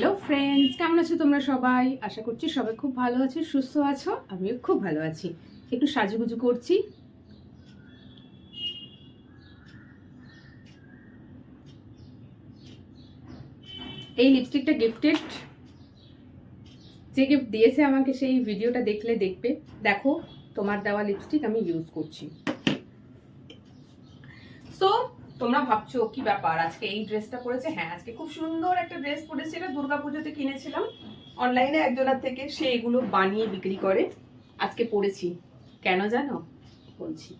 Hello friends, কেমন আছো তোমরা সবাই? আশা করছি সবাই খুব ভালো আছো, সুস্থ আছো। আমিও খুব ভালো আছি। একটু সাজুগুজু করছি। এই লিপস্টিকটা গিফটেড, যে গিফট দিয়েছে আমাকে সেই ভিডিওটা দেখলে দেখবে। দেখো, তোমার দেওয়া লিপস্টিক আমি ইউজ করছি। সো তোমরা ভাবছো কি ব্যাপার, আজকে এই ড্রেসটা পরেছে? হ্যাঁ, আজকে খুব সুন্দর একটা ড্রেস পরেছে। এটা দুর্গাপুজোতে কিনেছিলাম অনলাইনে একজনের থেকে, সে এগুলো বানিয়ে বিক্রি করে। আজকে পরেছি। কেন জানো? বলছি,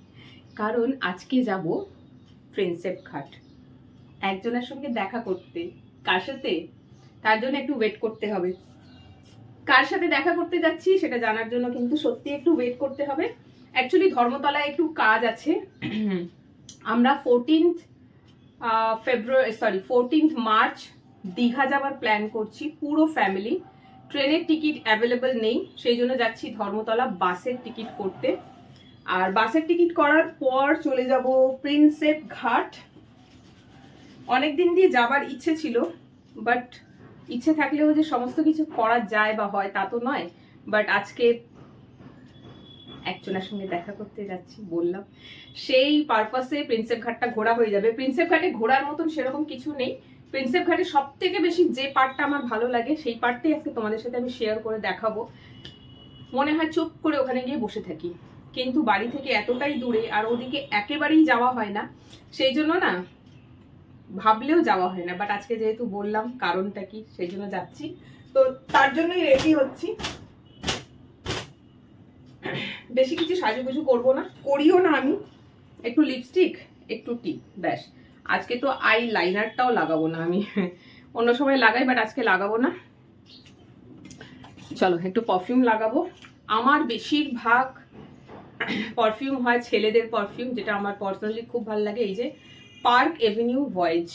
কারণ আজকে যাব প্রিন্সেপ ঘাট একজনের সঙ্গে দেখা করতে। কার সাথে? তার জন্য একটু ওয়েট করতে হবে। কার সাথে দেখা করতে যাচ্ছি সেটা জানার জন্য কিন্তু সত্যি একটু ওয়েট করতে হবে। অ্যাকচুয়ালি ধর্মতলায় একটু কাজ আছে। আমরা 14th মার্চ দীঘা যাওয়ার প্ল্যান করছি পুরো ফ্যামিলি। ট্রেনের টিকিট অ্যাভেলেবল নেই, সেই জন্য যাচ্ছি ধর্মতলা বাসের টিকিট করতে। আর বাসের টিকিট করার পর চলে যাব প্রিন্সেপ ঘাট। অনেক দিন দিয়ে যাবার ইচ্ছে ছিল, বাট ইচ্ছে থাকলেও যে সমস্ত কিছু করা যায় বা হয় তা তো নয়। বাট আজকে একজনের সঙ্গে দেখা করতে যাচ্ছি বললাম, সেই পারপাসে প্রিন্সেপ ঘাটটা ঘোরা হয়ে যাবে। প্রিন্সেপ ঘাটে ঘোরার মতন সেরকম কিছু নেই। প্রিন্সেপ ঘাটে সব থেকে বেশি যে পার্টটা আমার ভালো লাগে সেই পার্টটাই আজকে তোমাদের সাথে আমি শেয়ার করে দেখাবো। মনে হয় চুপ করে ওখানে গিয়ে বসে থাকি, কিন্তু বাড়ি থেকে এতটাই দূরে আর ওদিকে একেবারেই যাওয়া হয় না, সেই জন্য না ভাবলেও যাওয়া হয় না। বাট আজকে যেহেতু বললাম কারণটা কি, সেই জন্য যাচ্ছি। তো তার জন্যই রেডি হচ্ছি। বেশি কিছু সাজুগুজু করবো না, করিও না আমি। একটু লিপস্টিক, একটু টিপ, ব্যাস। আজকে তো আই লাইনারটাও লাগাবো না আমি, অন্য সময় লাগাই বাট আজকে লাগাবো না। চলো একটু পারফিউম লাগাবো। আমার বেশিরভাগ পারফিউম হয় ছেলেদের পারফিউম, যেটা আমার পার্সোনালি খুব ভালো লাগে। এই যে পার্ক এভিনিউ ভয়েজ,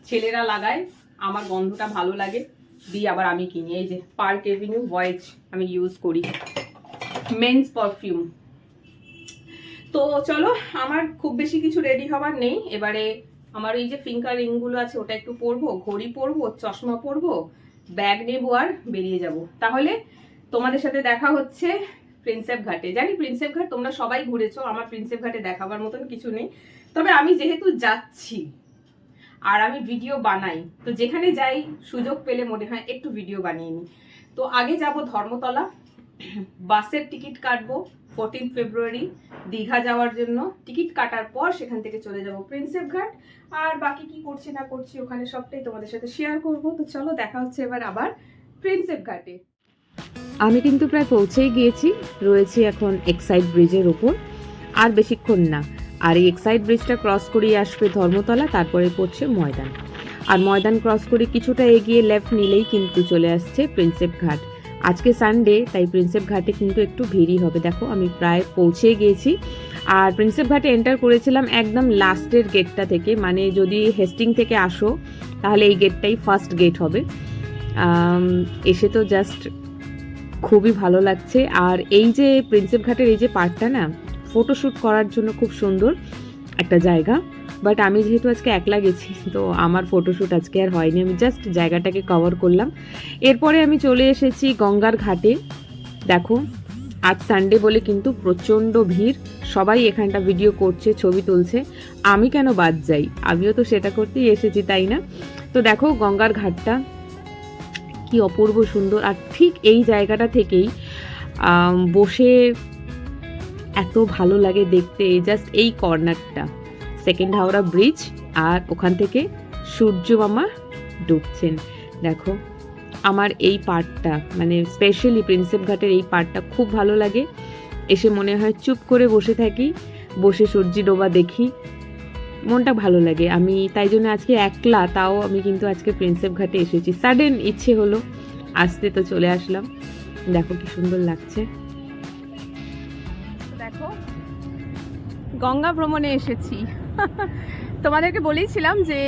ছেলেরা লাগায়, আমার গন্ধটা ভালো লাগে, দিয়ে আবার আমি কিনি। এই যে পার্ক এভিনিউ ভয়েজ আমি ইউজ করি, মেন্স পারফিউম। তো চলো, আমার খুব বেশি কিছু রেডি হবার নেই এবারে। আমার এই যে ফিঙ্গার রিংগুলো আছে ওটা একটু পরবো, ঘড়ি পরবো, চশমা পরবো, ব্যাগ নেবো আর বেরিয়ে যাব। তাহলে তোমাদের সাথে দেখা হচ্ছে প্রিন্সেপ ঘাটে। জানি প্রিন্সেপ ঘাট তোমরা সবাই ঘুরেছো, আমার প্রিন্সেপ ঘাটে দেখাবার মতন কিছু নেই। তবে আমি যেহেতু যাচ্ছি আর আমি ভিডিও বানাই, তো যেখানে যাই সুযোগ পেলে মনে হয় একটু ভিডিও বানিয়ে নিই। তো আগে যাব ধর্মতলা, বাসের টিকিট কাটবো 14 ফেব্রুয়ারি দীঘা যাওয়ার জন্য। টিকিট কাটার পর সেখান থেকে চলে যাব প্রিন্সেপ ঘাট। আর বাকি কি করছি না করছি ওখানে সবটাই তোমাদের সাথে শেয়ার করব। তো চলো দেখা হচ্ছে এবার আবার প্রিন্সেপ ঘাটে। আমি কিন্তু প্রায় পৌঁছেই গিয়েছি, রয়েছি এখন এক্সাইড ব্রিজের ওপর। আর বেশিক্ষণ না, আর এই এক্সাইড ব্রিজটা ক্রস করিয়ে আসবে ধর্মতলা, তারপরে পড়ছে ময়দান। আর ময়দান ক্রস করে কিছুটা এগিয়ে লেফট নিলেই কিন্তু চলে আসছে প্রিন্সেপ ঘাট। আজকে সানডে, তাই প্রিন্সেপ ঘাটে কিন্তু একটু ভিড়ই হবে। দেখো আমি প্রায় পৌঁছেই গিয়েছি। আর প্রিন্সেপ ঘাটে এন্টার করেছিলাম একদম লাস্টের গেটটা থেকে, মানে যদি হেস্টিং থেকে আসো তাহলে এই গেটটাই ফার্স্ট গেট হবে। এসে তো জাস্ট খুবই ভালো লাগছে। আর এই যে প্রিন্সেপ ঘাটের এই যে পার্কটা না, ফটোশ্যুট করার জন্য খুব সুন্দর একটা জায়গা। বাট আমি যেহেতু আজকে একলা গেছি, তো আমার ফটোশ্যুট আজকে আর হয়নি, আমি জাস্ট জায়গাটাকে কভার করলাম। এরপরে আমি চলে এসেছি গঙ্গার ঘাটে। দেখো আজ সানডে বলে কিন্তু প্রচণ্ড ভিড়, সবাই এখানটা ভিডিও করছে, ছবি তুলছে। আমি কেন বাদ যাই, আমিও তো সেটা করতেই এসেছি, তাই না? তো দেখো গঙ্গার ঘাটটা কি অপূর্ব সুন্দর। আর ঠিক এই জায়গাটা থেকেই বসে এত ভালো লাগে দেখতে। জাস্ট এই কর্নারটা সেকেন্ড হাওড়া ব্রিজ, আর ওখান থেকে সূর্য মামা ডুবছেন। দেখো আমার এই পার্টটা, মানে স্পেশালি প্রিন্সেপ ঘাটের এই পার্টটা খুব ভালো লাগে। এসে মনে হয় চুপ করে বসে থাকি, বসে সূর্যি ডোবা দেখি, মনটা ভালো লাগে। আমি তাই জন্য আজকে একলা, তাও আমি কিন্তু আজকে প্রিন্সেপ ঘাটে এসেছি। সাডেন ইচ্ছে হলো আসতে, তো চলে আসলাম। দেখো কি সুন্দর লাগছে। দেখো গঙ্গা ভ্রমণে এসেছি। তোমাদেরকে বলেইছিলাম যে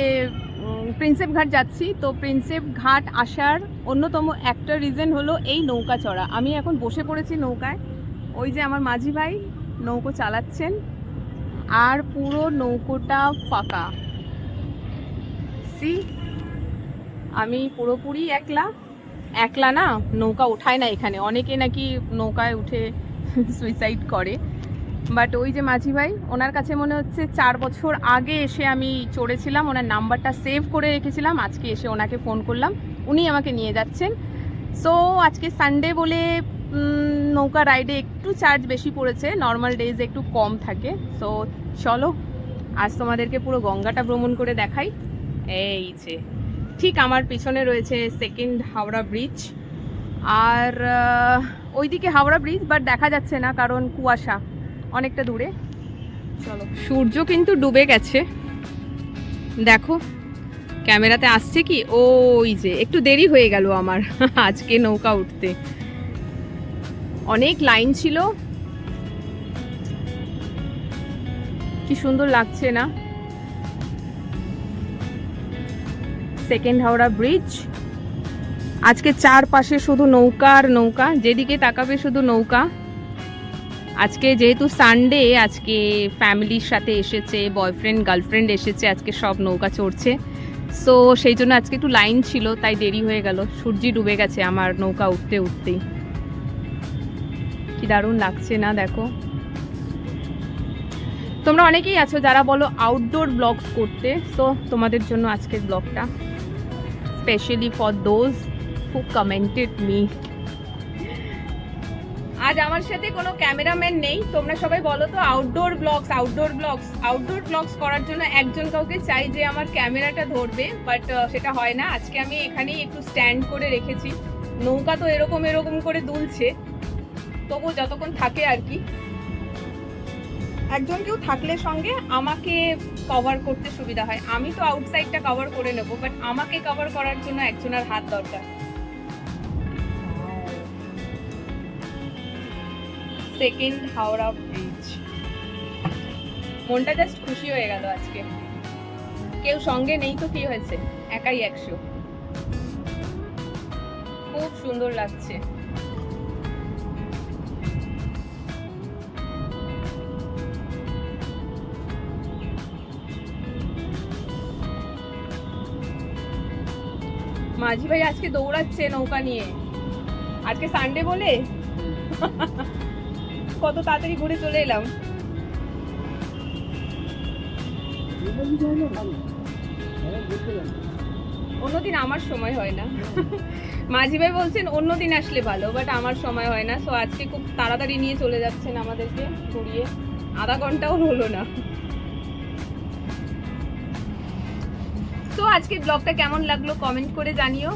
প্রিন্সেপ ঘাট যাচ্ছি। তো প্রিন্সেপ ঘাট আসার অন্যতম একটা রিজন হলো এই নৌকা চড়া। আমি এখন বসে পড়েছি নৌকায়, ওই যে আমার মাঝি ভাই নৌকো চালাচ্ছেন, আর পুরো নৌকোটা ফাঁকা। এসেছি, আমি পুরোপুরি একলা। একলা না, নৌকা ওঠায় না এখানে, অনেকে নাকি নৌকায় উঠে সুইসাইড করে, বাট ওই যে মাঝি ভাই, ওনার কাছে মনে হচ্ছে 4 বছর আগে এসে আমি চড়েছিলাম, ওনার নাম্বারটা সেভ করে রেখেছিলাম, আজকে এসে ওনাকে ফোন করলাম, উনি আমাকে নিয়ে যাচ্ছেন। সো আজকে সানডে বলে নৌকা রাইডে একটু চার্জ বেশি পড়েছে, নর্মাল ডেজে একটু কম থাকে। সো চলো আজ তোমাদেরকে পুরো গঙ্গাটা ভ্রমণ করে দেখাই। এই যে ঠিক আমার পিছনে রয়েছে সেকেন্ড হাওড়া ব্রিজ, আর ওইদিকে হাওড়া ব্রিজ, বাট দেখা যাচ্ছে না কারণ কুয়াশা অনেকটা দূরে। চলো, সূর্য কিন্তু ডুবে গেছে, দেখো ক্যামেরাতে আসছে কি, ওই যে একটু দেরি হয়ে গেল আমার আজকে নৌকা উঠতে, অনেক লাইন ছিল। কি সুন্দর লাগছে না সেকেন্ড হাওড়া ব্রিজ। আজকে চারপাশে শুধু নৌকা আর নৌকা, যেদিকে তাকাবে শুধু নৌকা। আজকে যেহেতু সানডে, আজকে ফ্যামিলির সাথে এসেছে, বয়ফ্রেন্ড গার্লফ্রেন্ড এসেছে, আজকে সব নৌকা চড়ছে। সো সেই জন্য আজকে একটু লাইন ছিল, তাই দেরি হয়ে গেল। সূর্য ডুবে গেছে আমার নৌকা উঠতে উঠতেই। কি দারুণ লাগছে না, দেখো। তোমরা অনেকেই আছো যারা বলো আউটডোর ব্লগস করতে, সো তোমাদের জন্য আজকের ব্লগটা specially for those who commented me. আজ আমার সাথে কোনো ক্যামেরাম্যান নেই, তোমরা সবাই বলো তো আউটডোর ব্লগস করার জন্য একজন কাউকে চাই যে আমার ক্যামেরাটা ধরবে, বাট সেটা হয় না। আজকে আমি এখানেই একটু স্ট্যান্ড করে রেখেছি, নৌকা তো এরকম করে দুলছে, তবু যতক্ষণ থাকে আর কি, একজন কেউ থাকলে সঙ্গে আমাকে কভার করতে সুবিধা হয়। আমি তো আউটসাইডটা কভার করে নেবো, বাট আমাকে কভার করার জন্য একজনের হাত দরকার। সেকেন্ড হাওড়া ব্রিজ, মনটা জাস্ট খুশি হয়ে গেল আজকে। কেউ সঙ্গে নেই তো কি হয়েছে, একাই 100। খুব সুন্দর লাগছে। মাঝি ভাই আজকে দৌড়াচ্ছে নৌকা নিয়ে, আজকে সানডে বলে কত তাড়াতাড়ি ঘুরে চলে এলাম। অন্যদিন আমার সময় হয় না মাঝি ভাই বলছেন অন্যদিন আসলে ভালো, বাট আমার সময় হয় না। সো আজকে খুব তাড়াতাড়ি নিয়ে চলে যাচ্ছেন আমাদেরকে ঘুরিয়ে, আধা ঘন্টাও হলো না। তো আজকে ব্লগটা কেমন লাগলো কমেন্ট করে জানিও।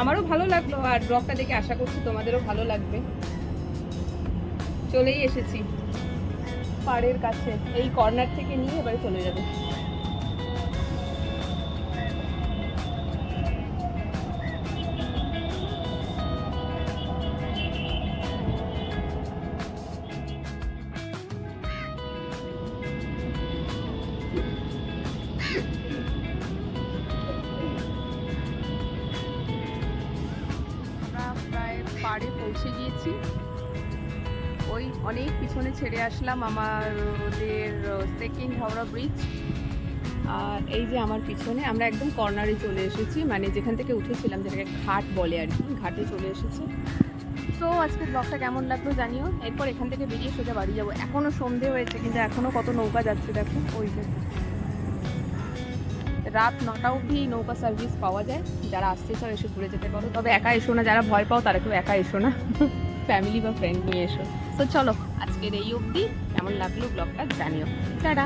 আমারও ভালো লাগলো, আর ব্লগটা দেখে আশা করছি তোমাদেরও ভালো লাগবে। চলেই এসেছি পাড়ের কাছে, এই কর্নার থেকে নিয়ে এবারে চলে যাবে। পাড়ে পৌঁছে গিয়েছি, ওই অনেক পিছনে ছেড়ে আসলাম আমাদের সেকেন্ড হাওড়া ব্রিজ। আর এই যে আমার পিছনে আমরা একদম কর্নারে চলে এসেছি, মানে যেখান থেকে উঠেছিলাম, যেটাকে ঘাট বলে আর কি, ঘাটে চলে এসেছি। তো আজকে ব্লগটা কেমন লাগলো জানিও। এরপর এখান থেকে বেরিয়ে সোজা বাড়ি যাবো। এখনও সন্ধে হয়েছে, কিন্তু এখনও কত নৌকা যাচ্ছে দেখো। ওই যে রাত 9টা অবধি নৌকা সার্ভিস পাওয়া যায়, যারা আসতে চাও এসে ঘুরে যেতে পারো, তবে একা এসো না, যারা ভয় পাও তারা কেউ একা এসো না, ফ্যামিলি বা ফ্রেন্ড নিয়ে এসো। তো চলো আজকের এই অবধি, কেমন লাগলো ব্লগটা জানিও। টাটা।